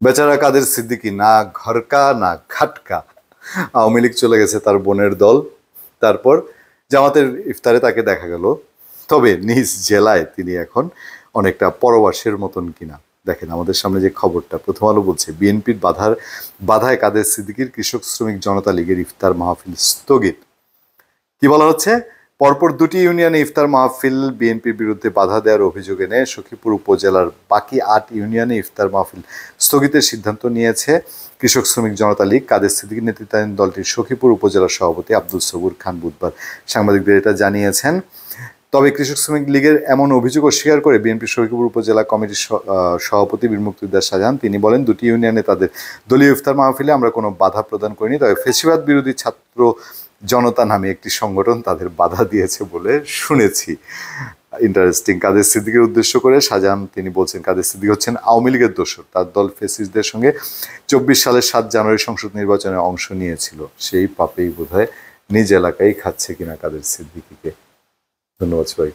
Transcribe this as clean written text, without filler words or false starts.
বেচারা কাদের সিদ্দিকী, না ঘরকা না খাটকা। আওয়ামী লীগ চলে গেছে তার বোনের দল। তারপর জামাতের ইফতারে তাকে দেখা গেল, তবে নিজ জেলায় তিনি এখন অনেকটা পরবাসের মতন কিনা। দেখেন আমাদের সামনে যে খবরটা, প্রথম আলো বলছে বিএনপির বাধায় কাদের সিদ্দিকীর কৃষক শ্রমিক জনতা লীগের ইফতার মাহফিল স্থগিত। কি বলা হচ্ছে? পরপর দুটি ইউনিয়নে ইফতার মাহফিল বিএনপির বিরুদ্ধে বাধা দেওয়ার অভিযোগ এনে সখীপুর উপজেলার বাকি 8 ইউনিয়নে ইফতার মাহফিল স্থগিতের সিদ্ধান্ত নিয়েছে কৃষক শ্রমিক জনতা লীগ। কাদের সিদ্দিকীর নেতৃত্বাধীন দলটির সখীপুর উপজেলার সভাপতি আব্দুল সবুর খান বুধবার সাংবাদিকদের এটা জানিয়েছেন। তবে কৃষক শ্রমিক লীগের এমন অভিযোগ অস্বীকার করে বিএনপির সখীপুর উপজেলা কমিটির সভাপতি বীর মুক্তিযোদ্ধা শাহজাহান, তিনি বলেন, দুটি ইউনিয়নে তাদের দলীয় ইফতার মাহফিলে আমরা কোনো বাধা প্রদান করিনি, তবে ফেসিবাদ বিরোধী ছাত্র জনতা নামে একটি সংগঠন তাদের বাধা দিয়েছে বলে শুনেছি। ইন্টারেস্টিং। কাদের সিদ্দিকীর উদ্দেশ্য করে শাহজাহান তিনি বলছেন, কাদের সিদ্দিকী হচ্ছেন আওয়ামী লীগের দোসর। তার দল ফেসিস্টদের সঙ্গে 24 সালের 7 জানুয়ারি সংসদ নির্বাচনে অংশ নিয়েছিল। সেই পাপেই বোধহয় নিজ এলাকায় খাচ্ছে কিনা কাদের সিদ্দিকীকে। ধন্যবাদ সবাই।